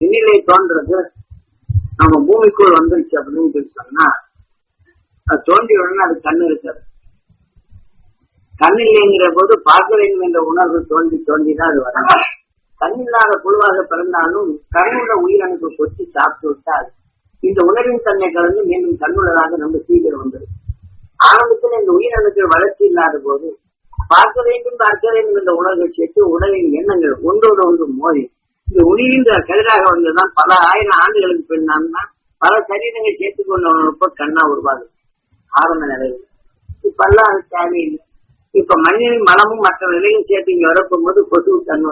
விண்ணிலை தோன்றது நம்ம பூமிக்குள் வந்துருச்சு அப்படின்னு சொல்லி சொன்னா அது தோன்றிய உடனே அது கண்ணு இருக்காது. கண் இல்லைங்கிற போது பார்க்க வேண்டும் என்ற உணர்வு தோன்றிதான் அது வரும். கண்ணில்லாத புழுவாக பிறந்தாலும் கண்ணுள்ள உயிரணுக்கு கொத்தி சாப்பிட்டு விட்டால் இந்த உணர்வின் தன்மை கலந்து மீண்டும் கண்ணுள்ளதாக நம்ம சீக்கிரம் வந்துடும். ஆரம்பத்தில் இந்த உயிரணுக்கள் வளர்ச்சி இல்லாத போது பார்க்க வேண்டும் என்ற உணர்வை சேர்த்து உடலின் எண்ணங்கள் ஒன்றோடு ஒன்று மோதி இந்த உயிரின் கதிராக வந்ததுதான் பல ஆயிரம் ஆண்டுகளுக்கு பின்னால் பல சரீரங்கள் சேர்த்து கொண்டவனப்போ கண்ணா உருவாகுது ஆரம்ப நிலையில். இப்பெல்லாம் அது தேவையில்லை. இப்ப மனிதனின் மனமும் மற்ற நிலையும் சேர்த்து இங்க வரப்போகும்போது கொசு கண்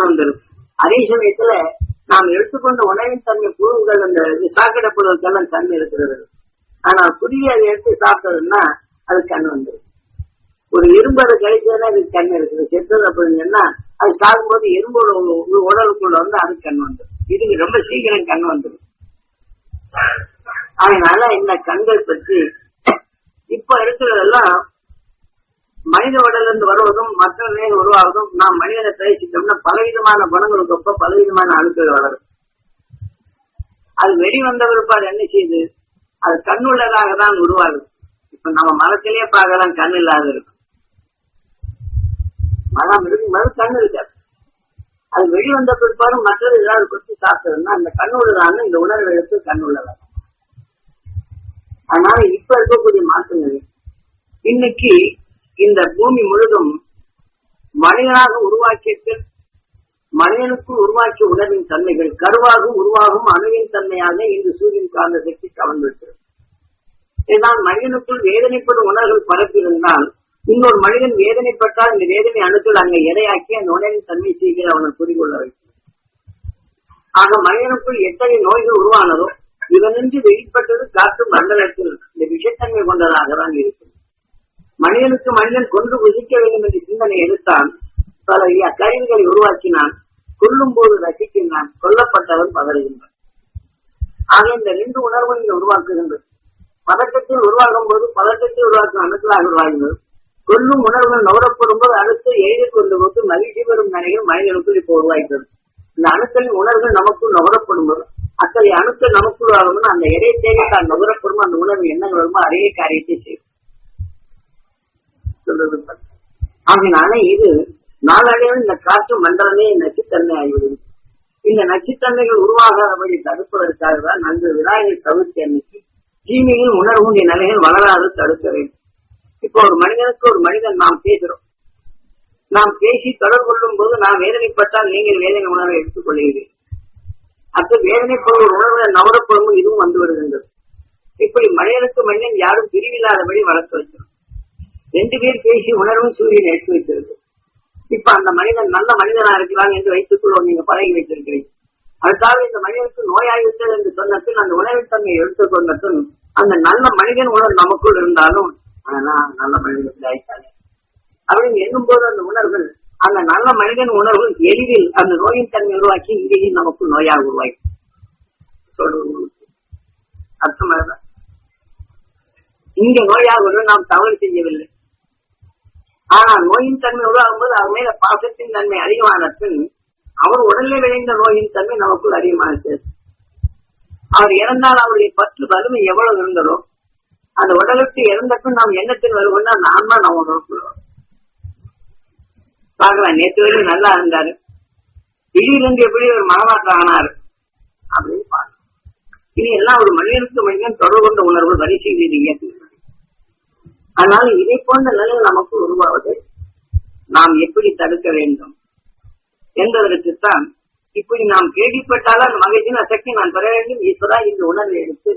வந்துடும். அதே சமயத்துல நாம் எடுத்துக்கொண்ட உணவின் தன்மை புழுவுகள் அந்த சாக்கடை புழுவுக்கெல்லாம் தன்மை இருக்கிறது. ஆனால் புதிய அதை எடுத்து சாப்பிட்டதுன்னா அது கண் வந்துடும். ஒரு எறும்பு அதை கழிச்சதுன்னா அதுக்கு கண் இருக்குது. செத்தது அப்படின்னா அது சாகும்போது எறும்போட உடலுக்குள்ள வந்து அது கண் வந்துடும். இதுக்கு ரொம்ப சீக்கிரம் கண் வந்துடும். அதனால இந்த கண்கள் பற்றி இப்ப இருக்கிறதெல்லாம் மனித உடல்ல இருந்து வருவதும் மற்ற நிலையில் உருவாவதும் நாம் மனிதனை பேசிட்டோம்னா பலவிதமான குணங்களுக்கு ஒப்ப பலவிதமான அணுக்கள் வளரும். அது வெளிவந்த பிற்பாடு என்ன செய்யுது, அது கண்ணுள்ளதாக தான் உருவாகுது. இப்ப நம்ம மரத்திலேயே பார்க்கலாம் கண் இல்லாத இருக்கும். மரம் இருக்கும்போது கண் இருக்காது. அது வெளிவந்த பிற்பாடு மற்றது ஏதாவது கொத்தி சாப்பிட்டதுன்னா அந்த கண்ணுள்ளதான இந்த உணர்வை எடுத்து கண்ணுள்ளதாக. அதனால இப்ப இருக்கக்கூடிய மாற்றங்கள் இன்னைக்கு இந்த பூமி முழுதும் மனிதனாக உருவாக்கிய மனிதனுக்குள் உருவாக்கிய உணர்வின் தன்மைகள் கருவாகும் உருவாகும் அணுவின் தன்மையாக இந்த சூரியன் காந்த சக்தி கவர்ந்திருக்கிறது. இதுதான் மனிதனுக்குள் வேதனைப்படும் உணர்வுகள் பரப்பியிருந்தால் இன்னொரு மனிதன் வேதனைப்பட்டால் இந்த வேதனை அணுக்கள் அங்கே எடையாக்கி அந்த உணர்வின் தன்மை செய்கிற அவனை குறிக்கொள்ள வைக்கிறது. ஆக மனிதனுக்குள் எத்தகைய நோய்கள் உருவானதோ இவனின்றி வெளிப்பட்டது காற்று மண்டலத்தில் இந்த விஷத்தன்மை கொண்டதாக தான் இருக்கும். மனிதனுக்கு மனிதன் கொன்று புசிக்க வேண்டும் என்று சிந்தனை எடுத்தான். பல கருவிகளை உருவாக்கினான். கொல்லும் போது ரசிக்கின்றான், கொல்லப்பட்டவன் பதறுகின்றான். ஆக இந்த ரெண்டு உணர்வு இங்க உருவாக்குகின்றது. பதட்டத்தில் உருவாகும் போது பதட்டத்தை உருவாக்கும் அணுக்களாக உருவாகின்றது. கொல்லும் உணர்வுகள் நுகரப்படும் போது அடுத்து எழுதி கொண்டு போது மகிழ்ச்சி பெறும் நிலையில் மனிதனுக்குள் இப்போ உருவாகிறது. இந்த அணுக்களின் உணர்வுகள் நமக்குள் நுகரப்படும் போது அத்தகைய அணுக்கள் நமக்குள் ஆகணும்னு அந்த இடையை தேவை தான் நுகரப்படும் அந்த உணர்வு எண்ணங்கள் வரும்போது அதே காரியத்தை செய்யும். ஆகினால இது நாளடைவில் இந்த காற்று மண்டலமே நச்சுத்தன்மை ஆகிவிடும். இந்த நச்சுத்தன்மைகள் உருவாகாதபடி தடுப்பதற்காக தான் நன்கு விநாயகர் சதுர்த்தி அன்னைக்கு தீமையில் உணர்வுடைய நிலைகள் வளராது தடுக்க வேண்டும். இப்போ ஒரு மனிதனுக்கு ஒரு மனிதன் நாம் பேசுறோம். நாம் பேசி தொடர்பு கொள்ளும் போது நாம் வேதனைப்பட்டால் நீங்கள் வேதனை உணர்வை எடுத்துக் கொள்கிறீர்கள். அப்ப வேதனைப்படும் ஒரு உணர்வை நவரப்படும் இதுவும் வந்து வருகின்றது. இப்படி மனிதனுக்கு மனிதன் யாரும் பிரிவில்லாதபடி வளர்த்து வைக்கிறோம். ரெண்டு பேர் பேசி உணர்வும் சூரியன் எடுத்து வைக்கிறது. இப்ப அந்த மனிதன் நல்ல மனிதனா இருக்கிறான் என்று வைத்துக் கொள்வோம். நீங்க பழகி வைத்திருக்கிறீர்கள். அதுக்காக இந்த மனிதனுக்கு நோயாகிவிட்டது என்று சொன்னத்தில் அந்த உணவின் தன்மை எடுத்துக் கொண்டதும் அந்த நல்ல மனிதன் உணர்வு நமக்குள் இருந்தாலும் ஆனா நல்ல மனிதனுக்கு ஆயிட்டாங்க அப்படின்னு எண்ணும் போது அந்த உணர்வுகள் அந்த நல்ல மனிதன் உணர்வு எளிதில் அந்த நோயின் தன்மை உருவாக்கி இங்கேயும் நமக்கு நோயாக உருவாக்கி சொல்றது அர்த்தமாக இங்க நோயாக நாம் தவறு செய்யவில்லை. ஆனால் நோயின் தன்மை உருவாகும் போது அவர் மேல பாசத்தின் தன்மை அதிகமான பின் அவர் உடலில் விளைந்த நோயின் தன்மை நமக்குள் அதிகமாக சேர்த்து அவர் இறந்தால் அவருடைய பற்று வலிமை எவ்வளவு இருந்ததோ அந்த உடலுக்கு இறந்த பின் நாம் எண்ணத்தில் வருவோம்னா அந்த ஆன்மா நம்ம உணர்வுள்ளோம். பார்க்கலாம், நேற்று வரைக்கும் நல்லா இருந்தாரு, திடீர்ந்து எப்படி ஒரு மனமாற்றம் ஆனாரு அப்படின்னு பார்க்கலாம். இது எல்லாம் ஒரு மனிதனுக்கு மனிதன் தொடர்பு கொண்ட உணர்வு வரிசையில் இயக்குகிறது. ஆனால் இதை போன்ற நிலை நமக்கு உருவாவதை நாம் எப்படி தடுக்க வேண்டும் என்பதற்குத்தான் இப்படி நாம் கேள்விப்பட்டாலும் அந்த மகிழ்ச்சியின் சக்தி நான் பெற வேண்டும். ஈஸ்வரா இந்த உணர்வை எடுத்து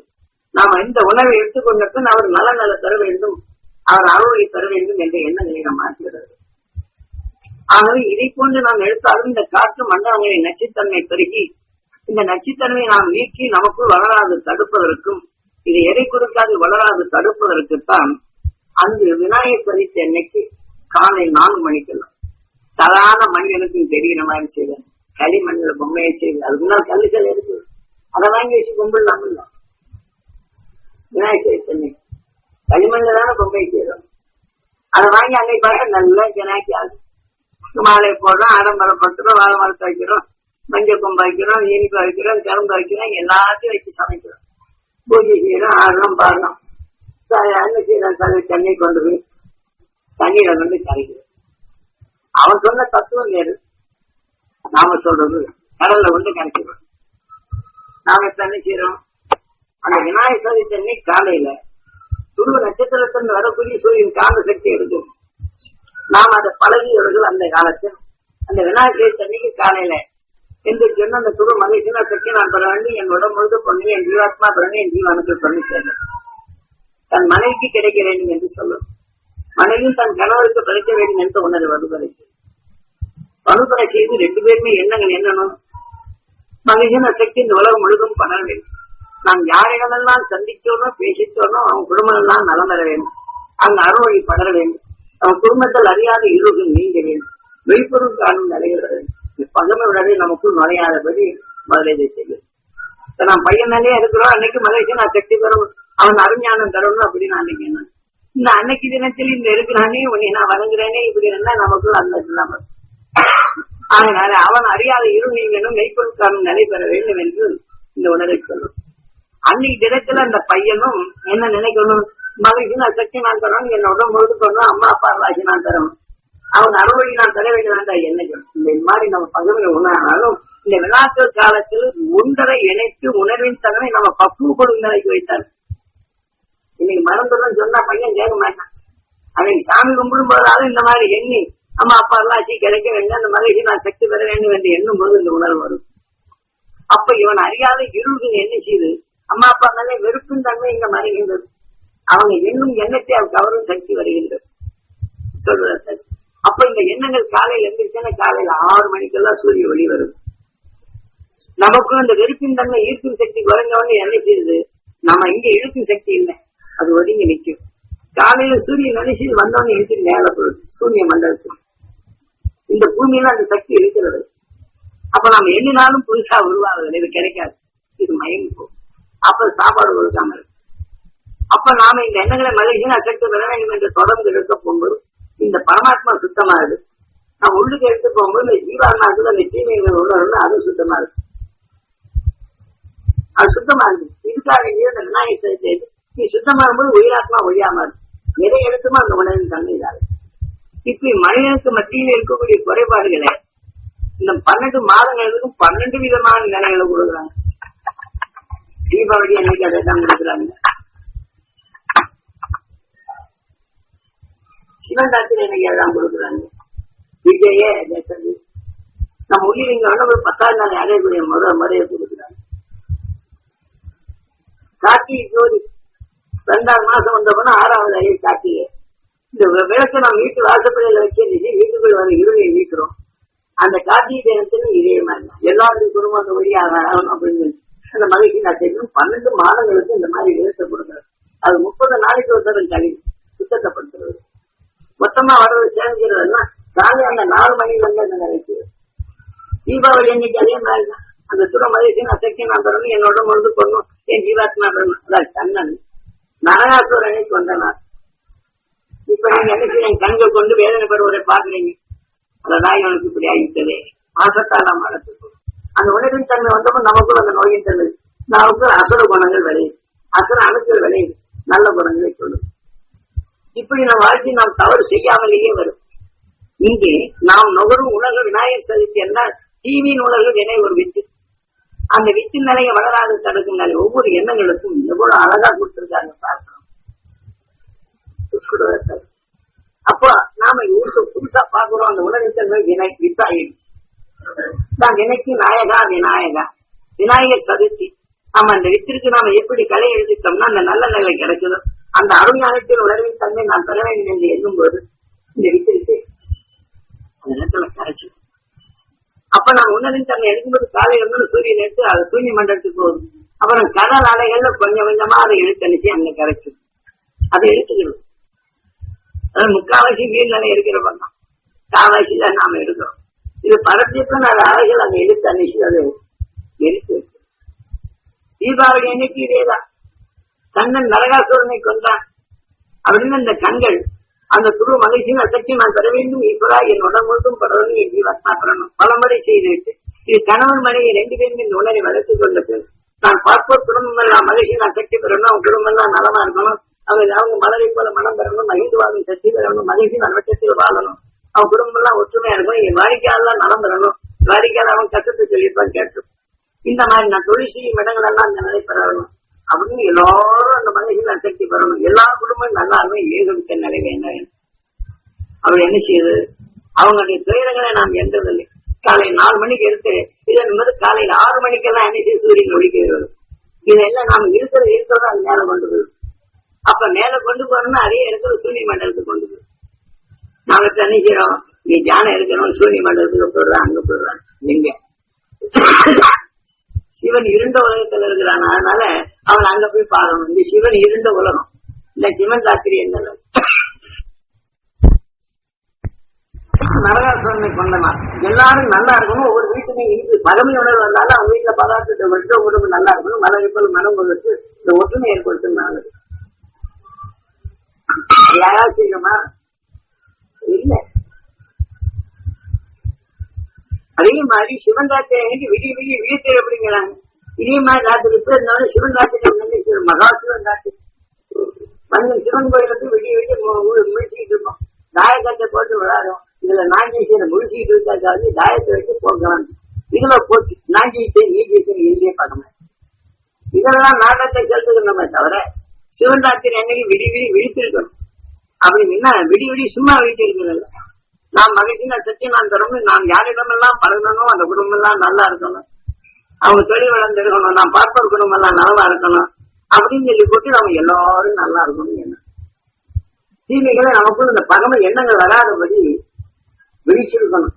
நாம் இந்த உணர்வை எடுத்துக்கொண்டபின் அவர் நல பெற வேண்டும், அவர் அருளை பெற வேண்டும் என்ற எண்ணங்களை நாம் மாற்றுகிறது. ஆகவே இதை போன்று நாம் எடுத்தாலும் இந்த காற்று மண்டலங்களின் நச்சுத்தன்மை பெருகி இந்த நச்சுத்தன்மையை நாம் நீக்கி நமக்குள் வளராது தடுப்பதற்கும் இது எடை கொடுக்காது வளராது தடுப்பதற்குத்தான் அன்று விநாயகர் சதுர்த்தி அன்னைக்கு காலை 4 மணிக்கெல்லாம் சாதாரண மனிதனுக்கும் தெரிகிற மாதிரி செய்வேன். களிமண்ணில் பொம்மையை செய்வேன். அதுக்கு முன்னால் கல்லுகள் இருக்கு, அதை வாங்கி வச்சு கும்பிடலாம். இல்ல விநாயகர் சதுர்த்தி அன்னைக்கு களிமண்ல தானே பொம்மை செய்யறோம். அதை வாங்கி அன்னைக்கு பார்க்க நல்லா ஜனாக்கி ஆகும். மாலை போடுறோம், ஆடம்பரம் படுத்துறோம், வாழை மரத்தை வைக்கிறோம், மஞ்சள் கொம்பு வைக்கிறோம், இனிப்பு வைக்கிறோம், கிழங்கு வைக்கிறோம், எல்லாத்தையும் வச்சு சமைக்கிறோம், பூஜை செய்யறோம், ஆடுறோம், பாடுறோம். என்ன செய்யறோம்? தண்ணி கொண்டு போய் தண்ணீரை கொண்டு கரைக்கிறோம். அவன் சொன்ன தத்துவம் வேறு, நாம சொல்றது கடல்ல கொண்டு கரைக்கிறோம். நாம இப்ப என்ன செய்யறோம்? அந்த விநாயகர் சதுர்த்தி அன்னைக்கு காலையில துருவ நட்சத்திரத்திலிருந்து வரக்கூடிய சூரியன் காந்த சக்தி எடுக்கும். நாம் அதை பழகியவர்கள் அந்த காலத்தில் அந்த விநாயகர் சதுர்த்தி அன்னைக்கு காலையில என்று சொன்ன அந்த துருவ மகிழ்ச்சினா சக்தி நான் பெற வேண்டும், என் உடம்பு முழுக்க பண்ணி, என் ஜீவாத்மா பிறகு என் ஜீவனுக்கு பண்ணி சேர்ந்தேன். தன் மனைவிக்கு கிடைக்க வேண்டும் என்று சொல்லும். மனைவியும் தன் கணவருக்கு கிடைக்க வேண்டும் என்று உணர்வு வலுப்படைக்கு வலுப்படை செய்து 2 பேருமே எண்ணங்கள் என்னணும்? மகிழ்ச்சின சக்தி இந்த உலகம் முழுதும் பணர வேண்டும். நாம் யாரிடமெல்லாம் சந்திச்சோனோ பேசிச்சோனோ அவன் குடும்பம் எல்லாம் நலம் பெற வேண்டும். அங்கு அறுவழி படர வேண்டும். அவன் குடும்பத்தில் அறியாத இருள்கள் நீங்க வேண்டும். மெய்ப்பொருள் காணும் நிலைகள் வேண்டும். பகமை விடவே நமக்குள் நுழையாதபடி முதலீடு செய்யும். இப்ப நாம் பையனாலே இருக்கிறோம், அன்னைக்கு மகிழ்ச்சி நான் சக்தி பெறும், அவன் அருஞானம் தரணும் அப்படின்னு அன்னைக்கு என்ன இந்த அன்னைக்கு தினத்தில் இந்த இருக்கிறானே உன்னை நான் வணங்குறேனே இப்படி இருந்தா நமக்குள் அந்த இல்லாம. அதனால அவன் அறியாத இருள் நீங்கணும், மெய்ப்பொருள் காணும் நிலை பெற வேண்டும் என்று இந்த உணர்வை சொல்லும். அன்னைக்கு தினத்துல அந்த பையனும் என்ன நினைக்கணும்? மகிழ்ச்சி நான் சக்தி நான் தரணும், என் உடம்பு முழுது பண்ணணும், அம்மா அப்பா ராசி நான் தரணும், அவன் அறுவழி நான் தர வேண்டும் என்னைக்கும். இந்த மாதிரி நம்ம பகுதியை உணர்னாலும் இந்த விழாக்கள் காலத்தில் ஒன்றரை இணைத்து உணர்வின் தன்மை நம்ம பக்குவப்படும் நிலைக்கு வைத்தார். இன்னைக்கு மறந்துடும் சொன்னா பையன் கேட்க மாட்டான். அன்னைக்கு சாமி கும்பிடும் போதாவது இந்த மாதிரி எண்ணி அம்மா அப்பா ராசி கிடைக்க வேண்டும், அந்த மகிழ்ச்சி நான் சக்தி பெற வேண்டும் என்று எண்ணும் போது இந்த உணர்வு வரும். அப்ப இவன் அறியாத இருள்கள் என்ன செய்து அம்மா அப்பா மேலே வெறுப்பின் தன்மை இங்க மறைகின்றது. அவங்க எண்ணும் எண்ணத்தை அவன் கவரும் சக்தி வருகின்றது சொல்றது. அப்ப இந்த எண்ணங்கள் காலையில் எந்திரிச்சுன்னா காலையில 6 மணிக்கெல்லாம் சூரிய ஒளி வரும். நமக்கும் அந்த வெறுப்பின் தன்மை ஈர்க்கும் சக்தி குறைஞ்சவொன்னு என்ன செய்யுது? நம்ம இங்க இழுக்கும் சக்தி இல்லை, அது ஒதுங்கி நிற்கும். காலையில சூரியன் நினைச்சு வந்தவொன்னு இழுத்து மேல போகுது சூரிய மண்டலத்தில். இந்த பூமியில அந்த சக்தி இருக்கிறது. அப்ப நம்ம எண்ணினாலும் புதுசா உருவாகுது, இது கிடைக்காது, இது மயங்கி போகும். அப்ப சாப்பாடு கொடுக்காம இருக்கு. அப்ப நாம இந்த எண்ணங்களை மகிழ்ச்சியா சக்தி பெற வேண்டும் என்று தொடர்ந்து எடுக்க போகும்போது இந்த பரமாத்மா சுத்தமாகுது. நான் உள்ளுக்கு எடுத்து போகும்போது இந்த ஜீவாத்மாவுக்கு அந்த தீமைகள் உணர்வு அது சுத்தமா இருக்கு. அது சுத்தமா இருக்கு. இதுக்காக இந்த விநாயகர் சதுர்த்தி நீ சுத்தமாகும் போது உயிராத்மா ஒழியாம இருக்கு. எதை எடுத்துமோ அந்த உணர்வின் தன்மை இதாக. இப்ப மனிதனுக்கு மத்தியில் இருக்கக்கூடிய குறைபாடுகளை இந்த 12 மாதங்களுக்கும் 12 விதமான நிலைகளை கொடுக்குறாங்க. தீபாவளி அன்னைக்கு அதை தான் கொடுக்குறாங்க. சிவராத்திரி அன்னைக்கு அதான் கொடுக்குறாங்க. விஜய நம்ம உயிர் இங்க வந்து ஒரு 10ஆவது நாள் அடையக்கூடிய முறையை கொடுக்குறாங்க. கார்த்திகை ஜோதி 2ஆவது மாசம் வந்தப்பனா 6வது அறையை கார்த்திகை. இந்த விளக்கை நாம் வீட்டு வாசப்படையில வச்சு வீட்டுக்குள்ள வர இருளையை வீட்டுறோம். அந்த கார்த்திகை தினத்துல இதே மாதிரி தான் எல்லாருக்கும் குடும்பத்தை வழியாக ஆகணும் அப்படின்னு அந்த மகிழ்ச்சி நான் தெரியும். 12 மாதங்களுக்கு இந்த மாதிரி விளக்கை கொடுக்குறது. அது 30 நாளைக்கு ஒரு தரம் கழிவு சுத்தப்படுத்துறது. மொத்தமா வர்றது சேர்ந்துக்கிறதுனா காலை அந்த 4 மணில இருந்து அந்த நினைக்கிறது. தீபாவளி அன்னைக்கு அதே மாதிரிதான் அந்த துற மகிழ்ச்சி அசைக்கு நான் தரணும், என்னோட முழுது கொள்ளணும், என் ஜீவாத்மா தரணும். அதான் கண்ணன் நரகாசுர அன்னைக்கு வந்தனார். இப்ப நீங்க என்ன செய்ய கண்கள் கொண்டு வேதனை பெறுவதை பாக்குறீங்க. அதான் இவனுக்கு இப்படி ஆகிவிட்டதே மாசத்தால மனத்துக்கு அந்த உணவின் தன்மை வந்தப்போ நமக்குள் அந்த நோயின் தன்மை நமக்கு அசுர குணங்கள் விளையும், அசுர அணுக்கள் விளையும், நல்ல குணங்களை சொல்லும். இப்படி நம் வாழ்க்கை நாம் தவறு செய்யாமலேயே வரும். இங்கே நாம் நுகரும் உலக விநாயகர் சதுர்த்தி என்றால் தீவின் உலக வினை ஒரு வித்து. அந்த வித்தின் நிலையை வளராது தடுக்கும் நிலை ஒவ்வொரு எண்ணங்களுக்கும் எவ்வளவு அழகா கொடுத்திருக்காங்க பார்க்கிறோம். அப்போ நாம புதுசா பார்க்கிறோம். அந்த உலகின் தன்மை வினை வித்தாயிடும். நான் வினைக்கு நாயகா விநாயகா விநாயகர் சதுர்த்தி. நாம அந்த வித்திற்கு நாம எப்படி கலை எழுதிட்டோம்னா அந்த நல்ல நிலை கிடைக்குதோ அந்த அருஞானத்தின் உணர்வின் தன்மை நான் பெற வேண்டும் என்று எண்ணும் போது இந்த வித்திருக்கு அந்த நேரத்துல கரைச்சு. அப்ப நான் உணர்வின் தன்மை எடுக்கும்போது காலையில இருந்து சூரியன் எடுத்து அது சூரிய மண்டலத்துக்கு போகுது. அப்புறம் கடல் அலைகள்ல கொஞ்சம் கொஞ்சமா அதை இழுத்தணிச்சு அங்க கரைச்சு அதை எடுத்துக்கணும். அதாவது முக்காவாசி வீண் நிலை இருக்கிறப்ப தான் காவாசி தான் நாம எடுக்கிறோம். இது பரப்பியப்ப நான் அலைகள் அங்க எடுத்து அணிச்சு அதை எடுத்து வச்சு. தீபாவளி அன்னைக்கு இதேதான் கண்ணன் நரகாசுரனை கொண்டான் அப்படின்னு அந்த கண்கள் அந்த துரு மகிழ்ச்சியும் அசக்தி நான் பெற வேண்டும், ஈஸ்வரா என் உடல் முழுதும் படணும் என் ஜீவத்னா பெறணும் பலமுறை செய்துவிட்டு இது கணவன் மனைவி 2 பேரும் இந்த உணரை வளர்த்துக் கொண்டது. நான் பார்ப்போர் குடும்பம் எல்லாம் மகிழ்ச்சியின் அசக்தி பெறணும், அவங்க குடும்பம் எல்லாம் நலமா இருக்கணும், அவங்க மலரை போல மனம் பெறணும், மகிழ்ந்து வாழும் சக்தி பெறணும், மகிழ்ச்சியின் நலவட்டத்தில் வாழணும், அவங்க குடும்பம் எல்லாம் ஒற்றுமையா இருக்கணும், என் வாடிக்கையாளர் நலம் பெறணும், வாடிக்கையாளர் அவன் கஷ்டத்தை சொல்லியிருப்பான் கேட்டு இந்த மாதிரி நான் தொழில் செய்யும் இடங்கள் எல்லாம் அந்த நிலை பெறணும் அப்படின்னு எல்லாரும் அந்த மகிழ்ச்சியின் அசக்தி பெறணும். எல்லா குடும்பமும் நல்லா இருக்கும். ஏகமிக்க நிலை வேண்டாம். அவர் என்ன செய்யுது, அவங்களுடைய துயரங்களை நாம் என்றதில்லை. காலை 4 மணிக்கு எடுத்து இதன் போது காலையில் 6 மணிக்கெல்லாம் என்ன செய்ய சூரியன் ஒழிக்கிறது. இதெல்லாம் நாம இருக்கிறத அது மேல கொண்டு போயிடும். அப்ப மேல கொண்டு போறோம்னா அதே இடத்துல சூரிய மண்டலத்துக்கு கொண்டு போயிடும். நாம தண்ணிக்கிறோம், நீ தியானம் இருக்கணும், சூரிய மண்டலத்துக்கு போடுறான், அங்க போடுறான். எங்க சிவன் இருண்ட உலகத்துல இருக்கிறான், அதனால அவன் அங்க போய் பாக்கணும். இந்த சிவன் இருண்ட உலகம், இந்த சிவன் ராத்திரி என்ன நரகாசுரனை கொண்டனா எல்லாரும் நல்லா இருக்கணும். ஒவ்வொரு வீட்டுமே இருக்கு பகமை உணர்வு வந்தாலும் அவங்க வீட்டுல பதார்த்தத்தை வச்சு உடம்பு நல்லா இருக்கணும், மலரிப்பல் மனம் வச்சு இந்த ஒற்றுமை ஏற்படுத்தினாங்க. யாராவது செய்யணுமா? இல்ல. அதே மாதிரி சிவன் ராத்திரி விடிய விடிய வீட்டு அப்படிங்கிறாங்க. இதே மாதிரி ராத்திரி இருந்தாலும் சிவன் ராத்திரி மகா சிவன் ராத்திரி மஞ்சள் சிவன் கோயிலுக்கு விடிய விடிய முடிச்சுக்கிட்டு இருக்கோம். தாயக்கத்தை போட்டு விளையாடும். இதுல நாஞ்சீசனை முடிச்சுக்கிட்டு இருக்காது, தாயத்தை வச்சு போக்கலாம். இதுல போட்டு நாஞ்சீசன் நீஜீசன் இந்திய படமே இதெல்லாம் நாட்டத்தை செலுத்துக்கணுமே தவிர சிவன் ராத்திரி அன்னைக்கு விடி விடி விழித்திருக்கணும். அப்படின்னா விடி விடி சும்மா விழிச்சிருக்கணும். நாம் மகிழ்ச்சினா சத்தியம் நான் தரணும், நாம் யாரிடமெல்லாம் பழகணும், அந்த குடும்பம் எல்லாம் நல்லா இருக்கணும், அவங்க தொழில் வளர்ந்து இருக்கணும், நாம் பார்ப்போர் குடும்பம் எல்லாம் நலமா இருக்கணும் அப்படின்னு சொல்லி போட்டு நம்ம எல்லாரும் நல்லா இருக்கணும். என்ன தீமைகளை நமக்குள்ள இந்த பகமை எண்ணங்கள் வராதபடி விழிச்சிருக்கணும்.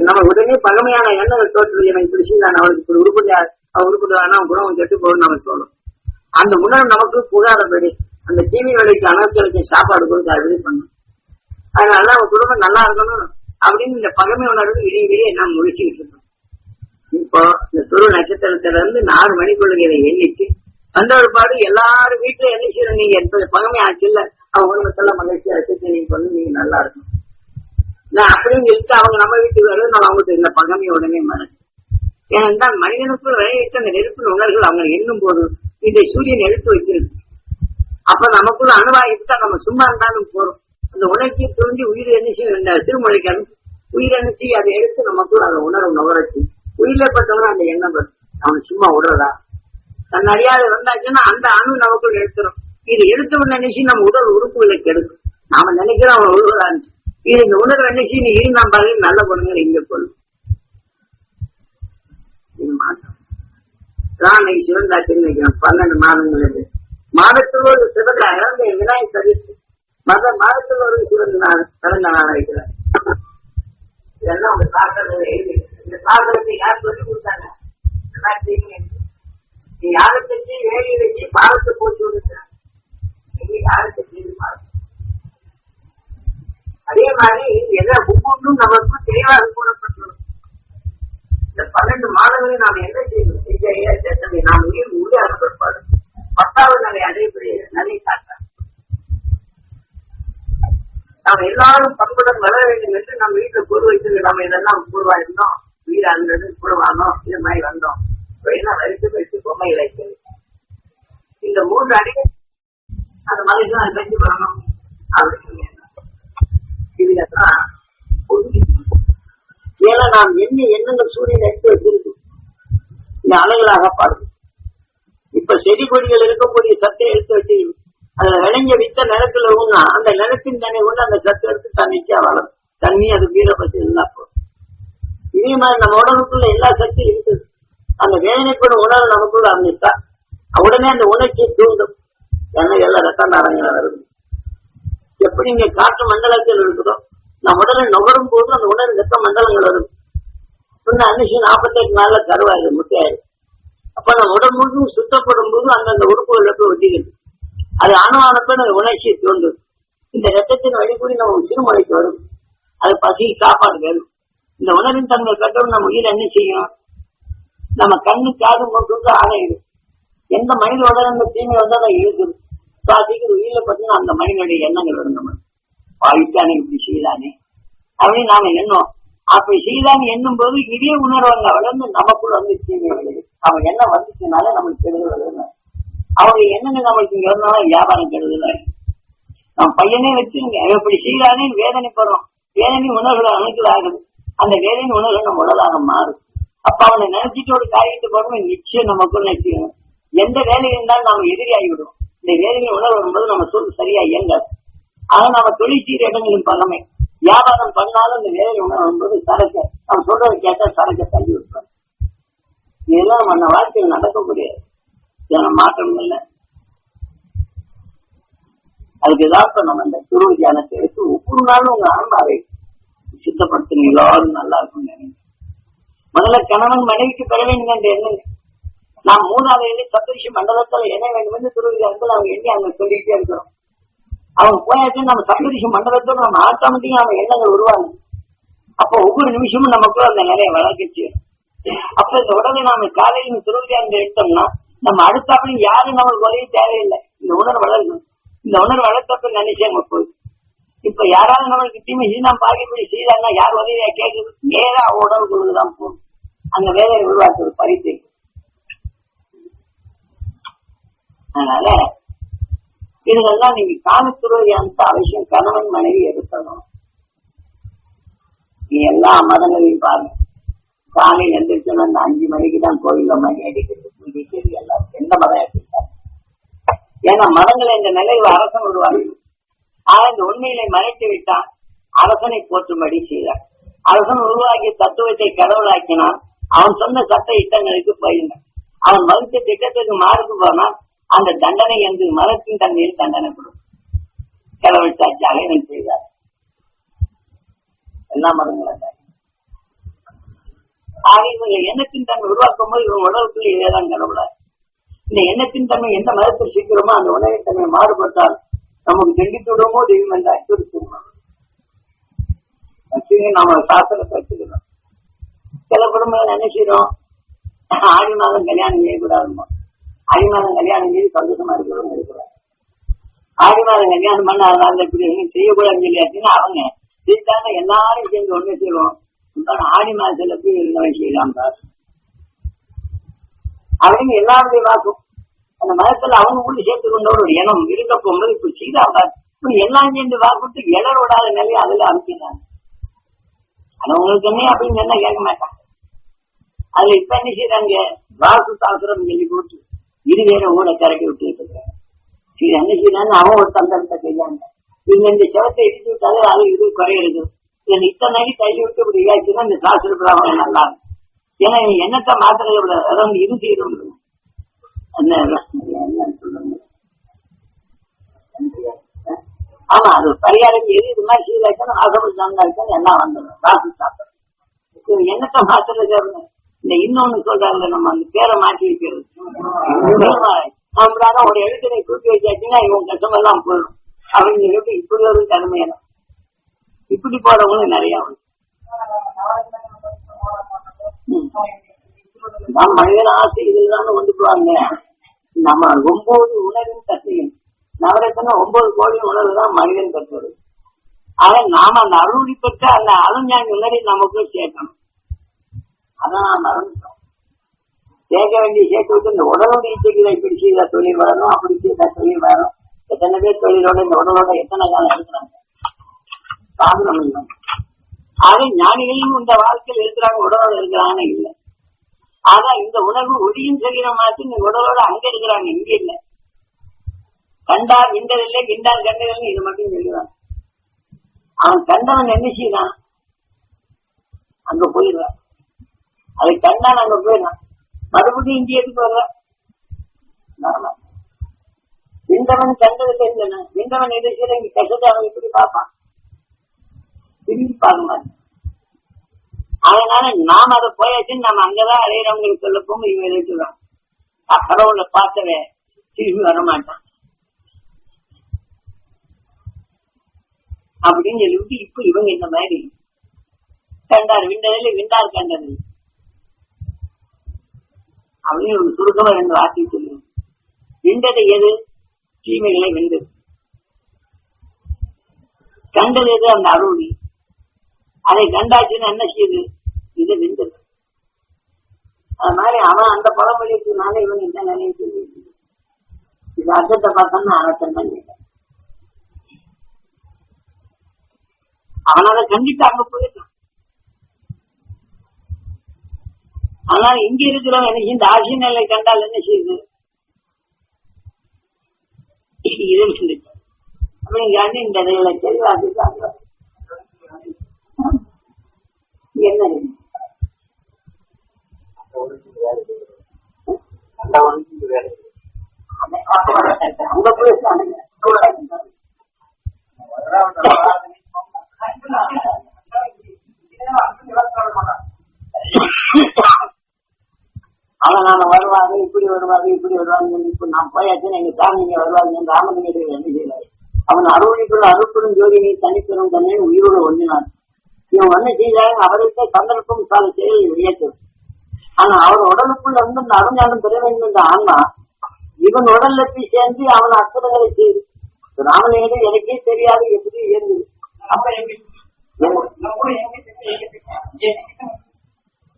நம்ம உடனே பகமையான எண்ணங்கள் தோற்று எனக்கு பிடிச்சிதான் அவளுக்கு இப்படி உருப்படியான குணம் கெட்டு போகணும்னு நம்ம சொல்லணும். அந்த உணர்வு நமக்கு புகாதபடி அந்த தீமை வேலைக்கு அனைத்து சாப்பாடு கொடுத்து அது பண்ணணும். அதனால அவங்க குடும்பம் நல்லா இருக்கணும் அப்படின்னு இந்த பகமை உணர்வு விடிய நாம் முடிச்சுக்கிட்டு இருக்கோம். இப்போ இந்த துரு நட்சத்திரத்துல இருந்து 4 மணிக்குள்ள இதை எண்ணிட்டு வந்த ஒரு பாடு எல்லாரும் வீட்டுல என்ன செய்யணும், நீங்க பகமை ஆச்சு இல்ல அவங்க குடும்பத்தெல்லாம் மகிழ்ச்சியா வச்சு நீங்க பண்ணி நீங்க நல்லா இருக்கணும். அப்படின்னு சொல்லிட்டு அவங்க நம்ம வீட்டுக்கு வருது, நம்ம அவங்களுக்கு இந்த பகமையை உடனே மறந்து. ஏன்னா மனிதனுக்குள் விளையிட்டு அந்த நெருப்பு உணர்வுகள் அவங்க எண்ணும் போது இதை சூரியன் எடுத்து வச்சிருக்கு. அப்ப நமக்குள்ள அணுவாயிட்டா நம்ம சும்மா இருந்தாலும் போறோம். அந்த உணர்ச்சியை தோன்றி உயிர் எண்ணிச்சு திருமொழிக்கு உயிர் எண்ணிச்சு அதை எடுத்து நமக்குள்ள அந்த உணர்வு நுகரச்சு உயிரிழப்பட்டவங்க அந்த எண்ணம் வரும். அவன் சும்மா விடுறதா தன் அறியாத வந்தாச்சுன்னா அந்த அணு நமக்குள்ள எடுத்துரும். இது எடுத்தவன் நினைச்சு நம்ம உடல் உறுப்புகளை கெடுக்கும். நாம நினைக்கிறோம் அவன் உழுவதான்னு. இது இந்த உணர்வு நினைச்சு நீ இருந்தாம் பாரு நல்ல பொண்ணுங்களை இங்க கொள்ளும். இது மாற்றம் தான் இன்னைக்கு சிவன் ராத்திரி நினைக்கிறோம். 12 மாதங்கள் மாதத்தில் ஒரு சிவன் இறந்த விநாயகர் சதுர்த்தி மாதத்தில் ஒரு சிவன் பிறந்த நாள் வைக்கிறார். இதெல்லாம் உங்க சாஸ்திரங்களை எழுதி இந்த சாஸ்திரத்தை யார் சொல்லி கொடுத்தாங்க? நீ யாரை செஞ்சு வேலையை வச்சு பாலத்தை போட்டு விடுறாங்க. நீங்க யாரை செஞ்சு பாருங்க. அதே மாதிரி எதை ஒவ்வொன்றும் நமக்கு தெளிவாக கூறப்பட்டுள்ளது. இந்த 12 மாதங்களில் நாம் என்ன செய்யணும்? நாம் உயிர் அனுப்பப்பாடு 10வது நிலை அடையக்கூடிய நிலை காட்டார். நாம் எல்லாரும் பண்புடன் வளர வேண்டும் என்று நம்ம வீட்டுல கூறு வைத்து நம்ம இதெல்லாம் கூறுவா இருந்தோம், வீடு இருந்தது கூடுவானோம், இது மாதிரி வந்தோம். வரிசை வச்சு பொம்மை இழைக்கிறது. இந்த 3 அடியை அந்த மாதிரி தான் செஞ்சு வரணும் அப்படின்னு. இதுலதான் ஏன்னா நாம் எண்ணங்கள் சூரியன் எடுத்து வச்சிருக்கோம். இந்த அலைகளாக பாருங்க. இப்ப செடி கொடிகள் இருக்கக்கூடிய சத்தை எடுத்து வச்சிருக்கு. அதுல விளைஞ்ச வித்த நிலத்துல ஊன்னா அந்த நிலத்தின் தண்ணி கொண்டு அந்த சத்தை எடுத்து தண்ணிச்சா வளரும். தண்ணி அது வீரப்பச்சு எல்லாம் போகும். இதே மாதிரி நம்ம உடலுக்குள்ள எல்லா சக்தியும் இருக்குது. அந்த வேதனைப்படும் உணர்வு நமக்குள்ள அமைச்சா உடனே அந்த உணர்ச்சியை தூண்டும். ஏன்னா எல்லா ரத்த நாரங்களா வருது. எப்படி இங்க காற்று மண்டலத்தில் இருக்குதோ நம்ம உடலை நுகரும் போது அந்த உணர்வு ரத்த மண்டலங்கள் வரும். இன்னும் அன்னைக்கு 48 நாள்ல கருவாயிரு முட்டையாயிரு. அப்ப நம்ம உடல் முழுவதும் சுத்தப்படும் போது அந்தந்த உறுப்புகள் போய் ஒட்டிக்கிறது. அது அணுவானப்ப அந்த உணர்ச்சியை தோன்றும். இந்த ரத்தத்தின் வழிபடி நம்ம சிறுமலைக்கு வரும். அது பசி சாப்பாடு வேணும். இந்த உணர்வின் தன்மை கட்டவும் நம்ம உயிர் என்ன செய்யும்? நம்ம கண்ணு காது மூக்கு ஆணையிடும். எந்த மனித உடல் அந்த தீமை வந்து அதை இழுக்குது. சீக்கிரம் உயிரில பார்த்தீங்கன்னா அந்த மனிதனுடைய எண்ணங்கள் வரும். நம்ம பாவித்தானே இப்படி செய்தானே அப்படின்னு நாம எண்ணோம். அப்படி செய்தான் என்னும் போது இதே உணர்வு வளர்ந்து நமக்குள்ள வந்து தீமை விளையுது. அவன் என்ன வந்துச்சுனால நம்மளுக்கு கெடுதல் வருது. அவருடைய எண்ணங்கள் நம்மளுக்கு இங்க இருந்தாலும் வியாபாரம் கெடுதல. நம்ம பையனே வச்சுங்க எப்படி செய்தானே வேதனைப்படுறோம். வேதனை உணர்வுகளை அணுக்கள் ஆகுது. அந்த வேதனை உணர்வுகள் நம்ம உடலாக மாறும். அப்ப அவனை நினைச்சிட்டு ஒரு காரியத்தை போடணும் நிச்சயம் நமக்குள்ள செய்யணும். எந்த வேலை இருந்தாலும் நாம எதிரியாகிவிடும். இந்த வேதனை உணர்வு வரும்போது நம்ம சொல் சரியா இயங்காது. ஆனா நம்ம தொழில் செய்கிற இடங்களின் பலமை வியாபாரம் பண்ணாலும் இந்த வேலை உணர்வு வரும்போது சரக்கு நம்ம சொல்றதை கேட்டா சரக்கை தள்ளி விட்டுறோம். இதெல்லாம் நம்ம வாழ்க்கையில் நடக்கக்கூடியது. மாற்றம் இல்லை. அதுக்கு ஏதாவது நம்ம இந்த துருவ தியானத்தை எடுத்து ஒவ்வொரு நாளும் உங்க ஆன்மாவை சித்தப்படுத்துங்க. எல்லாரும் நல்லா இருக்கும் நினைங்க. முதல்ல கணவன் மனைவிக்கு பெற வேண்டும் என்று எண்ணுங்க. நாம் 3வது சப்தரிஷி மண்டலத்தில் என்ன வேண்டும் என்று துருவ தியானத்தில் அவங்க எண்ணி அங்க சொல்லிட்டே இருக்கிறோம். அவங்க போயாச்சு நம்ம சப்தரிஷி மண்டலத்தோடு நம்ம ஆட்டோமேட்டிக்கா நம்ம எண்ணங்கள் உருவாங்க. அப்போ ஒவ்வொரு நிமிஷமும் நமக்குள்ள அந்த நிலையை வளர்ச்சி. அப்ப இந்த உடலை நாம காலையில் துருவ தியானத்தை எடுத்தோம்னா நம்ம அடுத்தாப்புல யாரும் நம்மளுக்கு உதவி தேவையில்லை. இந்த உணர்வு வளரணும். இந்த உணர்வு வளர்த்தப்ப நினைச்சாங்க போய் இப்ப யாராவது நம்மளுக்கு தீமை நாம் பாகிப்படி செய்தாங்கன்னா யார் உதவியா கேட்குது நேரா உடலுக்குள்ளதான் போகும். அந்த வேலையை உருவாக்குறது பரிசு. அதனால இதெல்லாம் நீங்க காணத்துறை அந்த அவசியம் கணவன் மனைவி எடுக்கணும். நீ எல்லா மதங்களையும் பாருங்க. காலையில் எந்திரிச்சோன்னா அந்த 5 மணிக்கு தான் கோயில்ல மணி அடிக்கிறது குளிக்கிறது எல்லாம் எந்த மதம் எடுத்துட்டாங்க. ஏன்னா மதங்களை இந்த நிலையில அரசன் உருவாங்க. ஆனா இந்த உண்மையிலே மறைத்து விட்டான். அரசனை போற்றும்படி செய்தார். அரசன் உருவாக்கிய தத்துவத்தை கடவுளாக்கினான். அவன் சொன்ன சட்ட திட்டங்களுக்கு பயிர்ந்த அவன் மறுத்த திட்டத்துக்கு மாறுக்கு போனால் அந்த தண்டனை என்று மரத்தின் தன்மையில் தண்டனை கொடுக்கும். கடவுள் சாட்சியாக இவன் செய்தார். எல்லா மதங்களும் ஆக இவங்க எண்ணத்தின் தன்மை உருவாக்கும் போது இவங்க உடலுக்குள்ள இதேதான் கடவுளா. இந்த எண்ணத்தின் தன்மை எந்த மதத்தில் சீக்கிரமோ அந்த உணவின் தன்மை மாறுபட்டால் நமக்கு கண்டித்துவிடுமோ தெய்வம் என்ற அச்சுறுத்தணும். நாம சாஸ்திரத்தை வச்சுக்கிறோம். சில குடும்பங்கள் என்ன செய்யறோம், ஆடி மாதம் கல்யாணம் செய்யக்கூடாதுமா. ஆடி மாதம் கல்யாணம் செய்து சந்தோஷமா இருக்கிறவங்க இருக்கிறாங்க. ஆடி மாதம் கல்யாணம் பண்ண அதனால இப்படி செய்யக்கூடாதுன்னு சொல்லியாச்சுன்னா அவங்க செய்தாங்க எல்லாரும் சேர்ந்து ஒண்ணு செய்வோம். ஆடி மாதத்துல போய் இருந்தவன் செய்யலாம் சார் அப்படின்னு எல்லாருடைய வாக்கும் அந்த மதத்துல அவங்க கூட சேர்த்து கொண்ட ஒரு இனம் இருக்க போகும்போது இப்ப செய்தாங்க எல்லாம் சேர்ந்து வாக்குட்டு இளரோடாத நிலையை அதுல அமைக்கிறாங்க. ஆனா உங்களுக்கு என்ன அப்படின்னு என்ன கேட்க மாட்டாங்க. அதுல இப்ப என்ன செய்யறாங்க, வாசு சாஸ்திரம் சொல்லி போட்டு இருவேற ஊட கரட்டி விட்டு இருக்காங்க. இது என்ன செய்யறாங்க, அவன் ஒரு தந்திரத்தை செய்யாங்க. இவங்க இந்த சிவத்தை இடிச்சு விட்டாலே அது இது குறையிறது. இத்தனை நாளைக்கு தள்ளி விட்டு இப்படி இதாச்சுன்னா இந்த சாஸ்திர பிரபாவம் நல்லா இருக்கும். ஏன்னா என்னத்தை மாத்திரையை விட அதாவது இது செய்யறோம். என்ன சொல்லுங்க, ஆமா அது பரிகாரம் எது இது மாதிரி செய்தாச்சுன்னா ஆசைப்பட்டு இருக்கான்னு எல்லாம் வந்துடும். சாஸ்திர சாஸ்திரம் என்னத்தை மாத்திரை இந்த இன்னொன்னு சொல்றாங்க, நம்ம அந்த பேரை மாற்றி வைக்கிறது. நம்மளால ஒரு எழுத்தினை கூட்டி வச்சாச்சுன்னா இவங்க கஷ்டமெல்லாம் போயிடும் அப்படின்னு சொல்லிட்டு இப்படி ஒரு தன்மையான இப்படி போறவங்களும் நிறைய மனிதன் ஆசை இதுதான் வந்துக்குவாங்க. நம்ம 9 உணர்வின் தத்தையும் நவரத்தன 9 கோடி உணர்வு தான் மனிதன் பெற்றது. ஆக நாம அந்த அருளி பெற்ற அந்த அருஞான உணர்வை நமக்கு சேர்க்கணும். அதான் மறந்துட்டோம். சேர்க்க வேண்டிய சேர்த்து விட்டு இந்த உடலுடைய இச்சைகளை இப்படி செய்த தொழில் வரணும், அப்படி செய்த தொழில் வரணும். எத்தனை பேர் தொழிலோட இந்த உடலோட எத்தனை காலம் இருக்கிறாங்க சாதனம் இல்லை. ஆக ஞானிகளும் இந்த வாழ்க்கையில் இருக்கிறாங்க, உடலோட இருக்கிறாங்க இல்லை. ஆனா இந்த உணர்வு ஒளியும் சரீரமாச்சு இந்த உடலோட அங்க இருக்கிறாங்க, இங்க இல்லை. கண்டால் விண்டதில்லை, விண்டால் கண்டதில்லை, இது மட்டும் சொல்லுவான். அவன் கண்டவன் என்ன செய்யறான், அங்க போயிடுறான். அதை கண்டான் அங்க போயிடறான், மறுபடியும் இந்தியத்துக்கு வர்றான். விண்டவன் கண்டதில்லை இல்லைன்னா விண்டவன் எதை செய்யற இங்க கஷ்டத்தை அவன் இப்படி பார்ப்பான், திரும்பி பார்க்க மாட்டான். அதனால நாம் அதை போயாச்சுன்னு நம்ம அங்கதான் அடையிறவங்களுக்கு சொல்ல போகும். இவங்க எதை சொல்றான், கடவுளை பார்த்தவே திரும்பி வரமாட்டான் அப்படின்னு சொல்லிவிட்டு இப்ப இவங்க இந்த மாதிரி கண்டார் விண்டதில்லை, விண்டார் கண்டதில்லை அப்படின்னு ஒரு சுருக்கமா 2 வார்த்தை சொல்லுவோம். விண்டதை எது, தீமைகளை வென்று. கண்டது எது? அந்த அருளி. அதை கண்டாச்சுன்னு என்ன செய்யுது? இதை வெந்தது. அது மாதிரி அவன் அந்த பழமொழிக்குனால இவன் இந்த நிலையை சொல்லி இது அர்த்தத்தை பார்த்தோம்னா அர்த்தம் தான் இல்லை. அவன் அதை கண்டித்து அங்க போயிட்டான். ஆனா இங்க இருக்கிறவன் என்ன செய்ய? இந்த ஆசி நிலை கண்டால் என்ன செய்யுது? இதை சொல்லிட்டான். அப்படிங்காண்டி இந்த இடையில தெளிவாக்கிட்டாங்க. என்ன அங்க போயிருக்கானுங்க. அவனால வருவாங்க, இப்படி வருவாங்க, இப்படி வருவாங்க. இப்ப நான் போயாச்சுன்னு எங்க சாமிங்க வருவாங்க. ராமலிங்க என்ன செய்யறாரு? அவன் அருள்குள்ள அருட்பெரும் ஜோதியை தனிப்பெரும் தன்னை உயிரோடு ஒன்றினான். இவன் வந்து செய்தாங்க. அவருக்கு சந்தர்ப்பம் பல செயல் வியக்கும். ஆனா அவர் உடலுக்குள்ள வந்து இந்த அருஞானம் பெற வேண்டும் என்ற ஆன்மா இவன் உடல்ல போய் சேர்ந்து அவன் அற்புதங்களை செய்து ராமலிங்கம் எனக்கே தெரியாது எப்படி இயங்குது.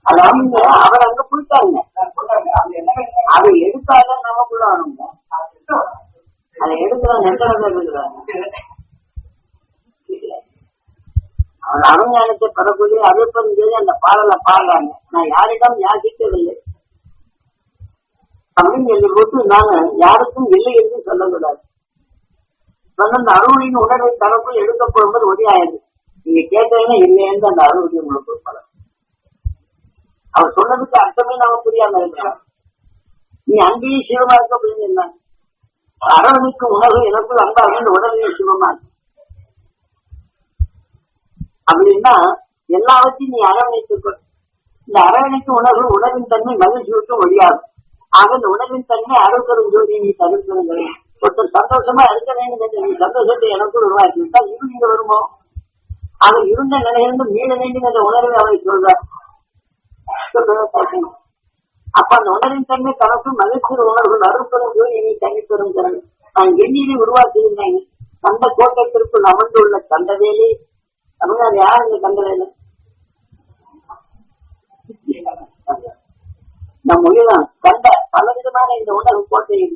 அதாவது அவர் அங்க போயிட்டாங்க. அதை எடுத்தாங்க நமக்குள்ள ஆனுங்க. அதை எடுக்கிறாங்க. அவன் அருஞானத்தை பெறக்கூடிய அறுப்பது அந்த பாடலை பாடுறாங்க. நான் யாரிடம் யாசிக்கவில்லை அப்படின்னு சொல்லி போட்டு நாங்க யாருக்கும் இல்லை என்று சொல்லக்கூடாது. அந்த அருளின் உணர்வை தரப்புள் எடுக்க போகும்போது ஒடியாயது. நீங்க கேட்டீங்கன்னா இல்லைன்னு அந்த அருளுக்கு உங்களுக்கு படம். அவர் சொன்னதுக்கு அர்த்தமே நாம புரியாம இருக்கிறோம். நீ அங்கேயே சிவமா இருக்க அப்படின்னு என்ன? அரவணைக்கு உணர்வு எனக்குள் அன்பாக இந்த உடலையே சிவமா இருக்கு அப்படின்னா எல்லாவற்றையும் நீ அரவணைத்துக்கொள். இந்த அரவணைக்கு உணர்வு உணர்வின் தன்மை மகிழ்ச்சி விட்டு ஒழியாது. ஆக இந்த உணர்வின் தன்மை அருள்கரும் ஜோதி நீ தவிர்க்கிறது. ஒருத்தர் சந்தோஷமா இருக்க வேண்டும். நீ சந்தோஷத்தை எனக்குள் உருவாக்கி விட்டால் இரு இங்க வருமோ? ஆக இருந்த நிலையிலிருந்து மீள வேண்டும் என்ற உணர்வை அவரை சொல்றார். அப்ப அந்த உணர்வின் தன்மை தனக்கு மகிழ்ச்சி உணர்வு அருள்கரும் ஜோதி நீ தனிப்பெரும் திறன். நான் எண்ணியை உருவாக்கியிருந்தேன். கண்ட கோட்டத்திற்குள் அமர்ந்துள்ள கண்டவேலே தமிழ்நாடு யார் இந்த கண்டவேலை? நம் மொழிதான் கண்ட பலவிதமான இந்த உணர்வு கோட்டையில்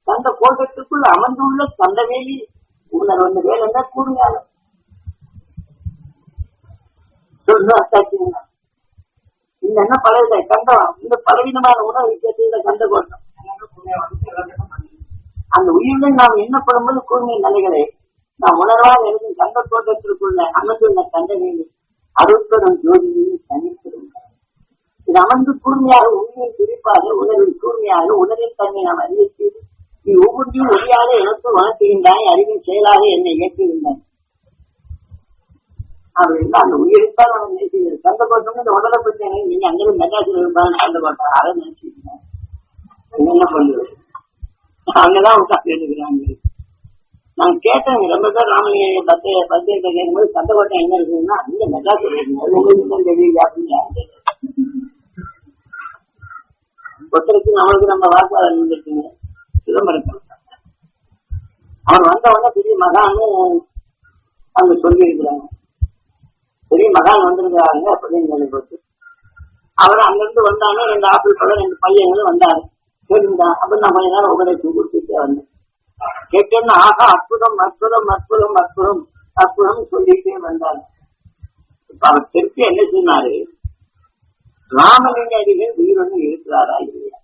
கண்ட கோட்டத்துக்குள் அமர்ந்துள்ள கண்டவேலி உணர்வு. அந்த வேலை என்ன கூடுங்கால சொல்லுங்க. இந்த என்ன பலவித கண்டம் இந்த பலவிதமான உணவு விஷயத்துல கண்ட கோட்டம் அந்த உயிருடன் நாம் எண்ணப்படும்போது கூர்மை நிலைகளை நாம் உணர்வாக இருக்கும் கண்ட தோட்டத்திற்குள்ள அமர்ந்துள்ள கண்ட வேண்டி அருட்பெரும் ஜோதியை தனிப்பெறும். இது அமர்ந்து கூர்மையாக உண்மையின் குறிப்பாக உணர்வின் கூர்மையாக உணர்வின் தன்மை நாம் அறிவித்து நீ ஒவ்வொன்றையும் ஒளியாக எனக்கு வளர்த்துகின்றாய். அறிவின் செயலாக என்னை இயக்குகின்றாய் அப்படின்னா அந்த உயிரித்தான் நம்ம நினைச்சுக்கிறோம். கண்ட கோட்டம் இந்த உடலை பற்றி நீங்க அங்கிருந்து மெட்ராஸில் இருப்பாங்க கண்ட கோட்டம் அதை நினைச்சுக்கீங்க. என்ன பண்ணுறது? அங்கதான் உட்காந்து எடுக்கிறாங்க. நான் கேட்டேன் ரொம்ப பேர் ராமலிங்க பத்திரிகை கேட்கும்போது கந்தக்கோட்டை எங்க இருக்குன்னா அங்க மெட்ராஸ் உங்களுக்கு தெரியல அப்படின்னு ஒருத்தருக்கு நம்மளுக்கு நம்ம வாக்குவாதம் இருந்துருக்குங்க. சிதம்பரம் அவர் வந்தவொடனே பெரிய மகான்னு அங்க சொல்லி இருக்கிறாங்க. பெரிய மகான் வந்திருக்கிறாங்க அப்படின்னு சொல்லி போட்டு அவர் அங்கிருந்து வந்தானே 2 ஆப்பிள் பழம் 2 பையங்களும் வந்தாரு. கேட்டுதான் அப்ப நான் கொஞ்ச நேரம் உங்களை கொடுத்துட்டே வந்தேன். கேட்டேன்னு ஆகா அற்புதம் அற்புதம் அற்புதம் அற்புதம் அற்புதம் சொல்லிட்டே வந்தாரு. இப்ப அவர் திருப்பி என்ன சொன்னாரு? ராமலிங்க அடிகள் உயிரோடு இருக்கிறாரா இல்லையா?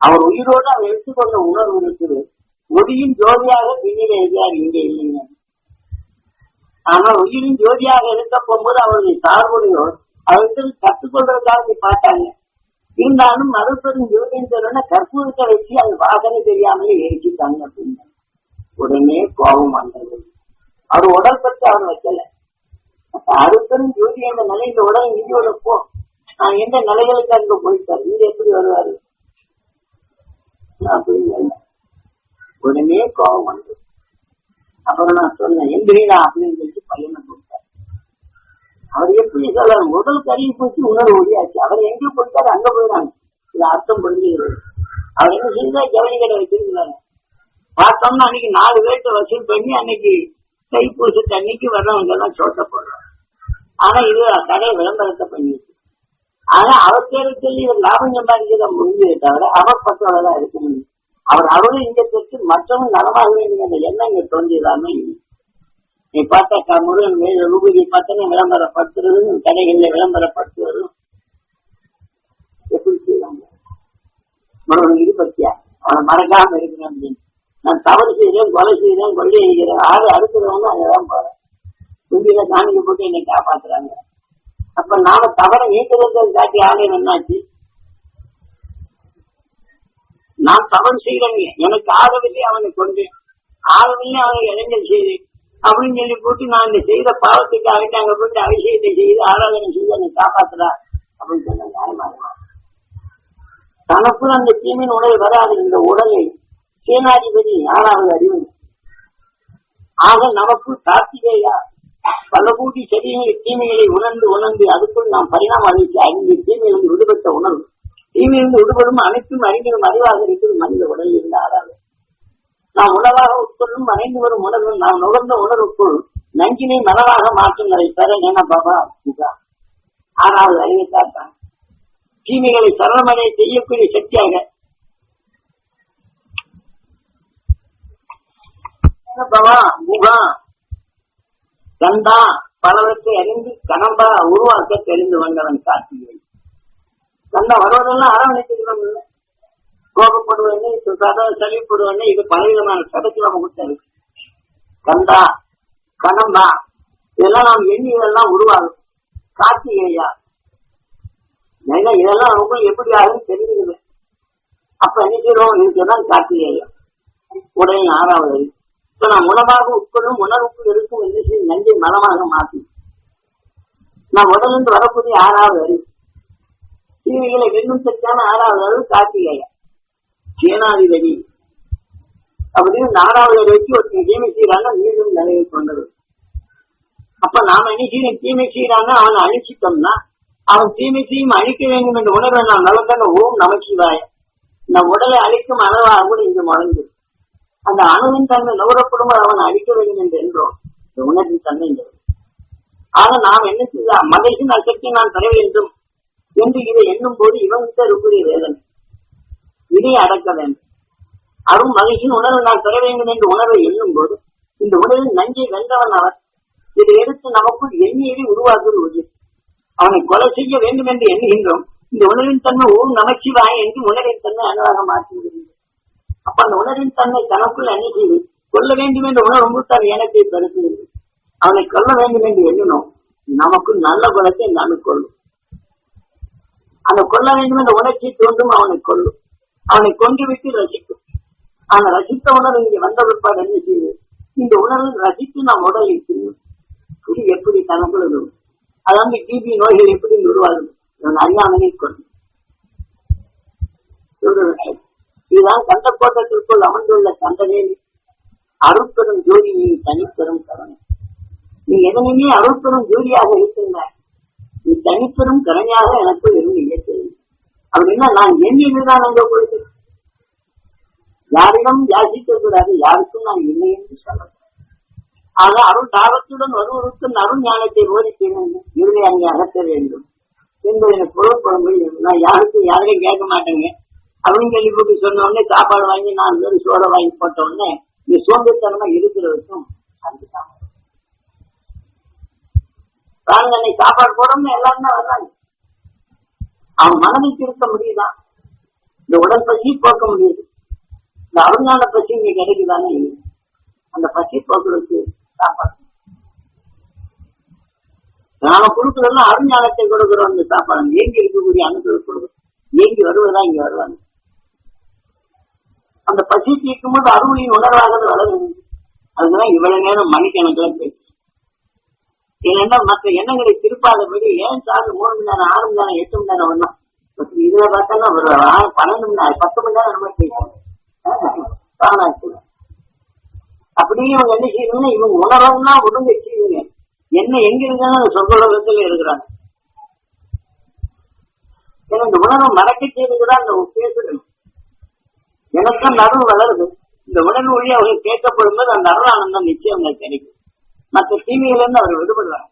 அவர் உயிரோடு அவர் எடுத்துக்கொண்ட உணர்வு இருக்குது. ஒளியின் ஜோதியாக பின்னில் எழுதியார் இங்கே இல்லைங்க. ஆனால் உயிரின் ஜோதியாக இருக்க போகும்போது அவருடைய சார்புடையோர் அவருக்கு கற்றுக்கொள்றதுக்காக பார்த்தாங்க. இருந்தாலும் மறுபெரும் ஜோதின்னு சொல்ல கற்பூரத்தை வச்சு அந்த வாசனை தெரியாமலே எரிச்சுட்டாங்க அப்படின்னு உடனே கோபம் வந்தது. அவர் உடல் பற்றி அவர் வைக்கல. அறுபெரும் ஜோதி என்ற நிலை இந்த உடல் இங்கோட போ நான் எந்த நிலைகளுக்கு அங்க போயிட்டார் இங்க எப்படி வருவாரு அப்படின்னு உடனே கோபம் வந்தது. அப்புறம் நான் சொன்னேன் எந்திரீடா அப்படின்னு சொல்லிட்டு பையனை கொடுத்தார். அவர் எப்படி சொல்ல முதல் கருவி போச்சு உணர்வு ஒழியாச்சு. அவர் எங்க போயிட்டாரு அங்க போயிடாங்க. இது அர்த்தம் புரிஞ்சுக்கிறது. அவர் என்ன செய்தா ஜவுளி கடை வச்சிருக்கிறாங்க. பார்த்தோம்னா அன்னைக்கு 4 பேர்கிட்ட வசூல் பண்ணி அன்னைக்கு தைப்பூசத்து அன்னைக்கு வர்றவங்க எல்லாம் சோட்ட போடுறாங்க. ஆனா இது கடை விளம்பரத்தை பண்ணிருக்கு. ஆனா அவர் பேரை சொல்லி இவர் லாபம் சம்பாதிக்கிறத முடிஞ்சதை தவிர அவர் பற்றவதான் இருக்க முடியும். அவரும் இங்க பெற்று மற்றவங்க நலமாக வேண்டும் என்ற எண்ணம் இங்க தோன்றியதாமே இல்லை. நீ பார்த்தா முருகன் ரூபதி பார்த்தா விளம்பரப்படுத்துறதும் கடைகள்ல விளம்பரப்படுத்துவதும் எப்படி செய்வாங்க? முருகன் இது பத்தியா அவனை மறக்காம இருக்கணும் அப்படின்னு. நான் தவறு செய்யறேன், கொலை செய்யறேன், கொள்ளை அடிக்கிறேன், ஆறு அறுக்கிறவங்க அங்கதான் போறேன். துண்டியில காணிக்க போட்டு என்னை காப்பாத்துறாங்க. அப்ப நாம தவறை நீக்கிறதை காட்டி ஆலயம் என்னாச்சு? நான் தவறு செய்யறேங்க, எனக்கு ஆகவில்லை அவனை கொண்டேன், ஆகவில்லை அவனை இளைஞர் செய்தேன் அப்படின்னு சொல்லி போட்டு நான் இந்த செய்த பாவத்துக்கு ஆகிட்டு அங்க போட்டு அபிஷேகத்தை செய்து ஆராதனை செய்து என்னை காப்பாத்துறா அப்படின்னு சொன்ன நியாயமாக தனக்குள் அந்த தீமின் உணவு வராது. இந்த உடலை சேனாதிபதி 6வது அறிவு. ஆக நமக்கு கார்த்திகேயா பல கூட்டி செடிகளை தீமைகளை உணர்ந்து அதுக்குள் நாம் பரிணாமம் அளித்து அறிந்து தீமையிலிருந்து விடுபட்ட உணர்வு, தீமையிலிருந்து விடுபடும் அனைத்தும் அறிஞரும் அறிவாக இருக்கிற மனித உடலில் இருந்து ஆறாது. நாம் உணவாக உட்கொள்ளும் அனைந்து வரும் உணர்வு நாம் நுகர்ந்த உணர்வுக்குள் நஞ்சினை மனமாக மாற்றங்களை பெற என பாபா 6வது அறிவை காட்டான். தீமைகளை சரணமடைய செய்யக்கூடிய சக்தியாக பவா முகா கந்தா பலவற்றை அறிந்து கணம்பா உருவாக்க தெரிந்து வந்தவன் கார்த்திகை. கந்தா வருவதெல்லாம் அரவணைக்கிறோம் இல்லை, கோபப்படுவதே சளிப்படுவதே, இது பலவிதமான கடைசி நம்ம கொடுத்தது. கந்தா கணம்பா இதெல்லாம் நாம் எண்ணி இதெல்லாம் உருவாகும். கார்த்திகேயா இதெல்லாம் ரொம்ப எப்படி ஆகும் தெரிஞ்சுக்குது. அப்ப நினைக்கிறோம் இதுக்குதான் கார்த்திகேயா உடனே 6வது அறிவு. இப்ப நாம் உணவாக உட்கொள்ளும் உணர்வுக்குள் இருக்கும் என்று நஞ்சை மனமாக மாற்றி நாம் உடலிருந்து வரக்கூடிய 6வது அறிவு. தீமைகளை வெண்ணும் சக்தியான 6வது அறிவு கார்த்திகேயா சேனாதிபதி. அப்படின்னு 4வது அறிவுக்கு ஒரு தீமை செய்யறாங்க மீண்டும் நிலையை கொண்டது. அப்ப நாம என்ன செய்யணும்? தீமை செய்யறாங்க அவனை அழிச்சிட்டோம்னா அவன் தீமை செய்யும் அழிக்க வேண்டும் என்ற உணர்வை நாம் நலந்தான ஓம் நமச்சிவாய நம் உடலை அழிக்கும் அளவாக கூட இங்கு முழங்கு. அந்த அணுவின் தன்மை நுகரப்படும் அவன் அழிக்க வேண்டும் என்று என்றோம். இந்த உணர்வின் தன்மை என்றது. ஆக நாம் என்ன செய்ய மகிழ்ச்சியின் அசக்தி நான் பெற வேண்டும் என்று இதை எண்ணும் போது இவங்கிட்ட இருக்கக்கூடிய வேதனை இதை அடக்க வேண்டும். அரும் மகிழ்ச்சியின் உணர்வை நான் பெற வேண்டும் என்ற உணர்வை எண்ணும் போது இந்த உணர்வில் நஞ்சை வென்றவன் அவர். இதை எடுத்து நமக்குள் எண்ணியதை உருவாக்குவது உயிர். அவனை கொலை செய்ய வேண்டும் என்று எண்ணுகின்றோம். இந்த உணர்வின் தன்மை ஓம் நமச்சிவாய என்று உணர்வின் தன்மை அணுவாக மாற்றி விடுகிறது. அப்ப அந்த உணர்வின் தன்மை தனக்குள் அணி செய்து கொல்ல வேண்டும் என்ற உணர்வு தான் எனக்கை பெருக்குகிறது. அவனை கொல்ல வேண்டும் என்று எண்ணினோம், நமக்கு நல்ல குணத்தை நான் கொள்ளும். அந்த கொல்ல வேண்டும் என்ற உணர்ச்சி தோன்றும், அவனை கொல்லும். அவனை கொன்று விட்டு ரசிக்கும். அந்த ரசித்த உணர்வு இங்கே வந்த பிற்பாடு என்ன செய்யுது? இந்த உணர்வு ரசித்து நாம் உடலில் செய்யும். இது எப்படி தனக்குள்ள அதாவது டிபி நோய்கள் எப்படி உருவாகுது? அறியாமலே கொண்டு இதுதான் கண்டக்கோட்டத்திற்குள் அமர்ந்துள்ள கண்டனே அருட்பெரும் ஜோதியை தனிப்பெரும் கரணை. நீ எதனையுமே அருட்பெரும் ஜோதியாக இருக்கின்றாய், நீ தனிப்பெரும் கரணையாக எனக்குள் இருந்து இயற்கிறது. அப்படின்னா நான் எண்ணிதான் அங்க கொடுத்து யாரிடம் யாசிக்கக்கூடாது, யாருக்கும் நான் இல்லை என்று சொல்லக்கூடாது. ஆக அருள் தாபத்துடன் வருவதற்கு அருள் ஞானத்தை போதிக்க வேண்டும், இருளை அங்கே அகற்ற வேண்டும் என்பது எனக்கு பொருட்படும்படி நான் யாரையும் கேட்க மாட்டேங்க அப்படின்னு சொல்லி போட்டு சொன்ன உடனே சாப்பாடு வாங்கி நான் வெறும் சோறை வாங்கி போட்ட உடனே நீ சோம்பேத்தனமா இருக்கிறதுக்கும் அதுதான் அன்னை சாப்பாடு போடணும்னு எல்லாரும் தான் வர்றாங்க. அவன் மனதை திருத்த முடியுதான், இந்த உடல் பசி போக்க முடியுது. இந்த அருஞான பசி இங்க கிடைக்குதானே இல்லை. அந்த பசி போக்குறதுக்கு சாப்பாடு நாம கொடுக்கறதுலாம் அருஞானத்தை கொடுக்கிறோம். அந்த சாப்பாடு ஏங்கி இருக்கக்கூடிய அணுக்களுக்கு கொடுக்கும், ஏங்கி வருவதா இங்க வருவாங்க. அந்த பசி தீர்க்கும் போது அருளின் உணர்வாக வளருது. அதுதான் இவ்வளவு நேரம் மணிக்கணக்கில் பேசுறேன். ஏன்னா மற்ற எண்ணங்களை திருப்பாதபடி ஏன் சார் 3 மணி நேரம் 6 மணி நேரம் 8 மணி நேரம் வரலாம். இதுல பார்த்தா ஒரு 12 மணி நேரம் 10 மணி நேரம் நம்ம பேசுவோம். அப்படியே இவங்க என்ன செய்யணும்னா இவங்க உணர்வுன்னா ஒடுங்க செய்யுங்க. என்ன எங்க இருந்தாலும் அந்த சொற்கலத்துல இருக்கிறாங்க. ஏன்னா இந்த உணர்வை மறக்க செய்துதான் அந்த பேசுறது. எனக்கும் நடுவு வளருது, இந்த உடல் ஒளி அவர்கள் கேட்கப்படும் போது அந்த அருளானந்தம் நிச்சயம் கிடைக்கும். மற்ற தீமையிலிருந்து அவர் விடுபடுவார்.